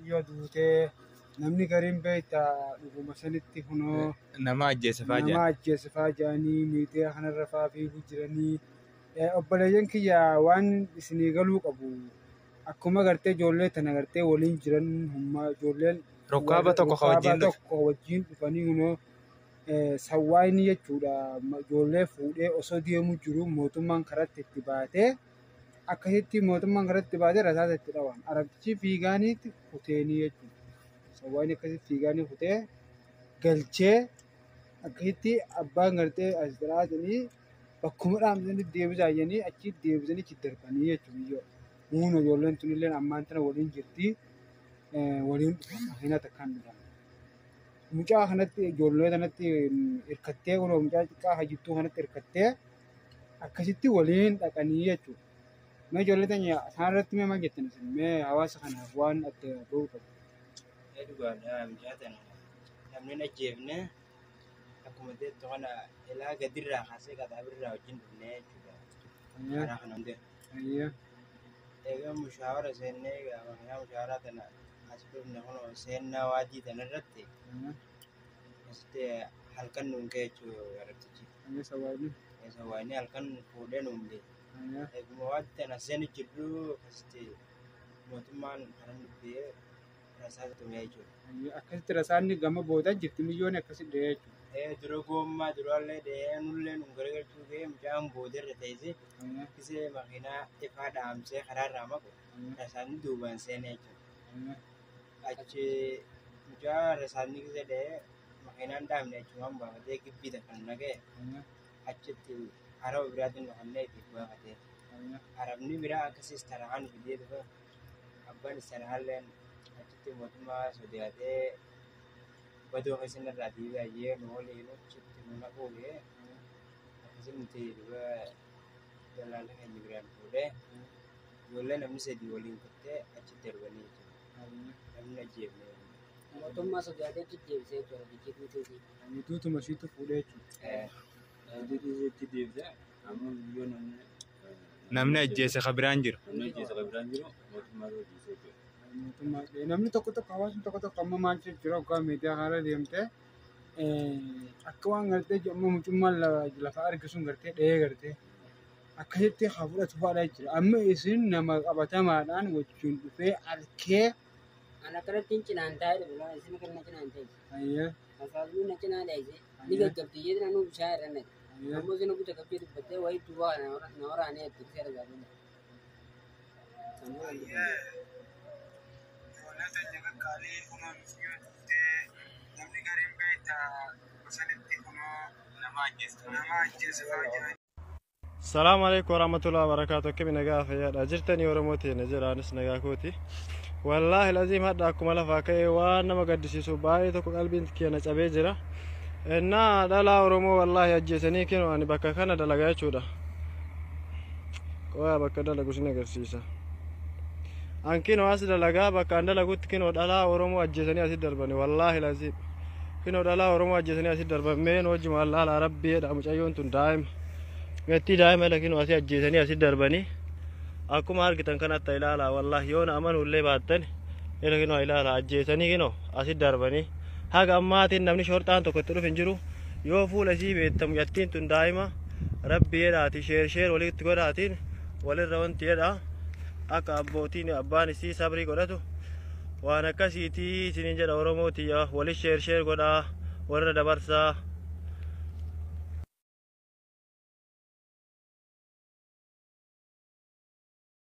duutee namni gariin beektaa dhuguma sanitti kunoo nama ajjeesifaa jedhanii miidiyaa kanarra fa'aa fiiguu jiranii. Obboleeyyan kiyya waan isinii galuu qabu akkuma gartee ijoollee tana gartee waliin jiran ijoolleen rokkaaba tokko wajjin dhufanii kunoo sawwaayini jechuudha. Ijoollee fuudhee osoo deemuu jiru mootummaan karatti itti baatee akkasitti mootummaan karatti baatee rasaasa itti dhawan. Arabchi fiigaaniitti kuteenii jechuudha. Sawwaayini akkasitti fiigaanii kutee galchee akkasitti abbaan gartee as jiraatanii bakkuma dhaamsanii deebisaa jedhanii achitti deebisanii itti darbanii jechuudha. Muun ijoolleen tunillee ammaan tana waliin jirti. Waliin dhufan takkaan jedhama. Mucaa kanatti ijoollee kanatti hirkattee kunoo mucaa xiqqaa hajjittuu kanatti hirkattee akkasitti waliin dhaqanii jechuudha. Mee ijoollee tanya isaan irratti mee maal jettan isin? Mee hawaasa kanaaf waan adda bahuu qabu? Dhugaadhaa mucaa tana namni hin ajjeefne akkuma jettu kana ilaa gadirraa kaasee qadaabirraa wajjin dhufnee jechuudha. Karaa kana hundee. Egaa mushaawara seennee maqaa mushaawaraa tana as dhufne kunoo seennaa waadii tana irratti asitti halkan nuun ka'e jechuudha Arabtichi. Sawwaayini halkan fuudhee nuun bee. Eeguma waadii tana seenu jirru akkasitti mootummaan karan dhubbee rasaasa tumee jechuudha. Akkasitti rasaanni gama booda jirti milyoonni akkasitti dhahee jechuudha. Dura gommaa duraallee dhahee nullee nuun garagalchuu ga'ee mucaan boodarra ta'ise kisee makiinaa ifaa dhaamsee karaarraa maqu rasaanni duubaan seenee jechuudha. Achi mucaa rasaanni kisee dhahee makiinaan dhaamne jechuun baafatee gibbii kan naga'e achitti araba biraatiin dhufannee itti baafatee. Arabni biraa akkasiis tarahaan fidee dhufe abbaan sanaalleen achitti mootummaa sodaatee badoo keessan irraa diigaayee nu waliin achitti nu naqoogee akkasitti dhufe dalaala keenya biraan fuudhee ijoollee namni sadii waliin kuttee achitti darbanii jechuudha. Namni ajjeefne. Mootummaa sodaatee achitti deebisee jechuudha biyyi Duutuma ishiitu fuudhee jechuudha. Itti deebisee amma biyyoon namni ajjeese kabiraan jiru. Mootummaa hojii jechuudha. Namni tokko hawaasni tokko amma maal jira hoggaa miidiyaa haala deemtee akka waan gartee amma mucummaan lafa argisuun gartee dhahee gartee akkasitti haa fudhatu fa'aadha jechuudha. Amma isin nama qabatamaadhaan wajjin dhufee arkee ana kanatti cinaan taa'ee dhufu isin kan na cinaan ta'e. Asaasni na cinaan ta'e ni gaggabdii jedhanii nu bishaan irra naqe. Ammoo isin guutuu gaggabdii dubbattee wayii duubaa na waraanee itti seera gaafadha. Assalamu alaikum warahmatullahi wabarakatuh. Kami nagaa fayyaadha jirtanii Oromooti Najiraanis nagaa kooti. Wallaahi laziim hadda akkuma lafaa ka'ee waan nama gaddisiisu baay'ee tokko qalbiin keenya cabee jira. Innaa dhalaa Oromoo wallaahi ajjeesanii kennu ani bakka kana dalagaa jechuudha. Qoyaa bakka dalagu sin agarsiisa. Ankino as dalagaa bakka an dalagutti kino dhalaa Oromoo ajjeesanii asitti darbani wallaahi laziim. Kino dhalaa Oromoo ajjeesanii asitti darban meen wajjin wallaahi rabbiidha mucayyoon tun daa'ima. Gatti daa'ima lakin asii ajjeesanii asitti darbanii. Akkuma argitan kanatti ilaala wallahi yoon amanullee baattan ilaakinoo ilaala ajjeesanii kino asitti darbanii haga ammaatiin namni shortaan tokko itti dhufu hin jiru yoo fuula isii beektamu jattiin tun daa'ima rabbiidhaati sheer walitti godhaatiin walirra wanti jedha akka abbootiin abbaan isii sabrii godhatu waan akkasiitii isiniin jedha Oromooti walis sheer godhaa warra dabarsaa